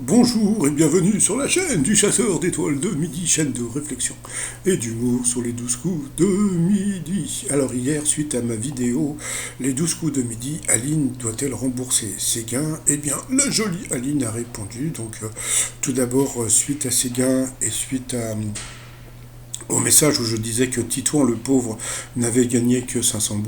Bonjour et bienvenue sur la chaîne du chasseur d'étoiles de midi, chaîne de réflexion et d'humour sur les 12 coups de midi. Alors hier, suite à ma vidéo, les 12 coups de midi, Aline doit-elle rembourser ses gains? Eh bien, la jolie Aline a répondu. Donc, tout d'abord, suite à ses gains et suite au message où je disais que Titouan le pauvre n'avait gagné que 500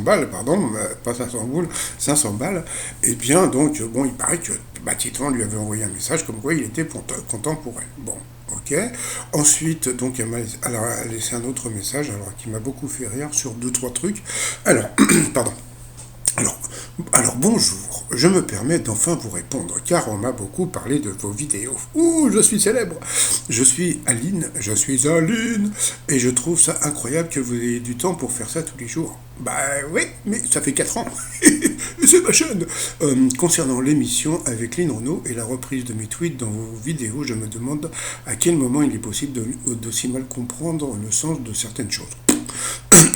balles, pardon, pas 500 boules, 500 balles, et bien donc, bon, il paraît que Titouan lui avait envoyé un message comme quoi il était content pour elle. Bon, ok. Ensuite, donc, elle a laissé un autre message alors, qui m'a beaucoup fait rire sur deux, trois trucs. Alors, pardon. Alors, alors bonjour, je me permets d'enfin vous répondre, car on m'a beaucoup parlé de vos vidéos. Ouh, je suis célèbre. Je suis Aline, et je trouve ça incroyable que vous ayez du temps pour faire ça tous les jours. Bah oui, mais ça fait 4 ans, et c'est ma chaîne. Concernant l'émission avec Lynn Renault et la reprise de mes tweets dans vos vidéos, je me demande à quel moment il est possible d'aussi mal comprendre le sens de certaines choses.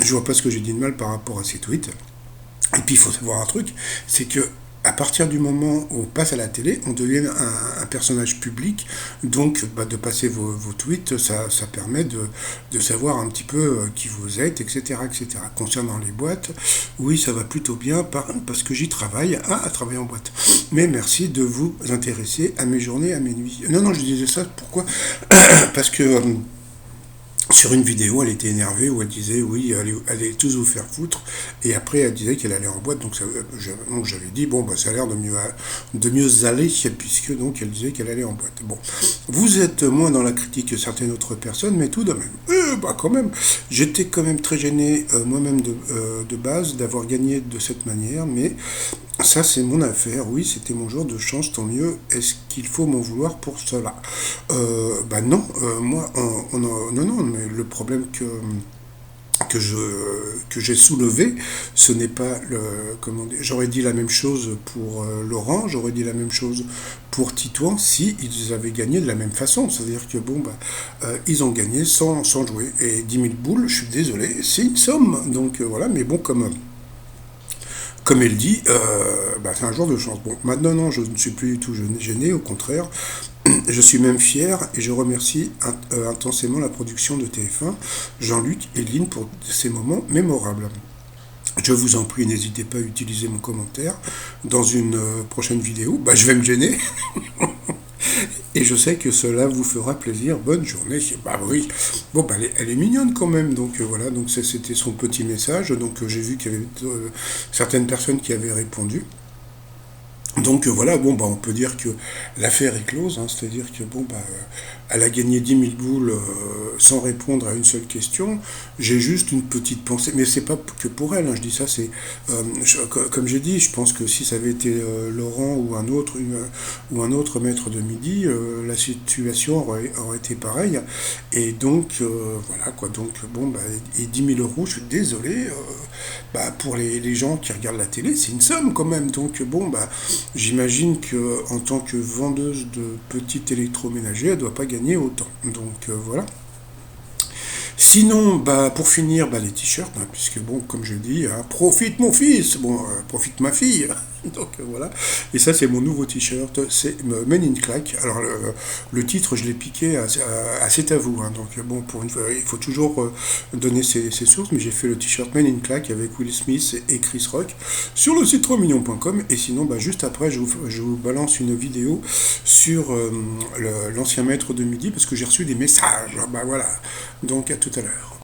Je vois pas ce que j'ai dit de mal par rapport à ces tweets. Et puis il faut savoir un truc, c'est que à partir du moment où on passe à la télé, on devient un personnage public, donc de passer vos tweets, ça permet de savoir un petit peu qui vous êtes, etc., etc. Concernant les boîtes, oui, ça va plutôt bien parce que j'y travaille, à travailler en boîte. Mais merci de vous intéresser à mes journées, à mes nuits. Non, non, je disais ça, pourquoi? Parce que sur une vidéo, elle était énervée où elle disait oui, allez tous vous faire foutre. Et après, elle disait qu'elle allait en boîte. Donc, donc j'avais dit bon, bah, ça a l'air de mieux aller puisque donc elle disait qu'elle allait en boîte. Bon, vous êtes moins dans la critique que certaines autres personnes, mais tout de même. Bah quand même, j'étais quand même très gêné moi-même de base d'avoir gagné de cette manière, mais ça, c'est mon affaire. Oui, c'était mon jour de chance, tant mieux. Est-ce qu'il faut m'en vouloir pour cela? Bah non, moi, non, non, mais le problème que j'ai soulevé, ce n'est pas le. Comment dire, j'aurais dit la même chose pour Laurent, j'aurais dit la même chose pour Titouan si ils avaient gagné de la même façon. C'est-à-dire que bon, bah, ils ont gagné sans jouer. Et 10 000 boules, je suis désolé, c'est une somme. Donc voilà, mais bon, comme elle dit, bah, c'est un jour de chance. Bon, maintenant, non, je ne suis plus du tout gêné, au contraire. Je suis même fier et je remercie intensément la production de TF1, Jean-Luc et Lynn pour ces moments mémorables. Je vous en prie, n'hésitez pas à utiliser mon commentaire dans une prochaine vidéo. Bah, je vais me gêner. Et je sais que cela vous fera plaisir. Bonne journée. Bah oui. Bon, bah, elle est mignonne quand même. Donc voilà, donc c'était son petit message. Donc j'ai vu qu'il y avait certaines personnes qui avaient répondu. Donc voilà, bon, bah, on peut dire que l'affaire est close, hein, c'est-à-dire que bon, bah, elle a gagné 10 000 boules sans répondre à une seule question. J'ai juste une petite pensée, mais c'est pas que pour elle, hein, je dis ça, c'est comme j'ai dit, je pense que si ça avait été Laurent ou un autre maître de midi, la situation aurait été pareille. Et donc voilà quoi, donc bon, bah, et 10 000 euros, je suis désolé, bah, pour les gens qui regardent la télé, c'est une somme quand même. Donc bon, bah, j'imagine que en tant que vendeuse de petits électroménagers, elle ne doit pas gagner autant. Donc voilà. Sinon, bah, pour finir, bah, les t-shirts, hein, puisque bon, comme je dis, profite mon fils, bon, profite ma fille. Donc voilà. Et ça, c'est mon nouveau t-shirt, c'est Men in Clack. Alors le titre, je l'ai piqué C'est à vous. Hein. Donc bon, pour une fois, il faut toujours donner ses sources, mais j'ai fait le t-shirt Men in Clack avec Will Smith et Chris Rock sur le site tromignon.com. Et sinon, bah, juste après, je vous balance une vidéo sur l'ancien maître de midi parce que j'ai reçu des messages. Bah voilà. Donc à tout à l'heure.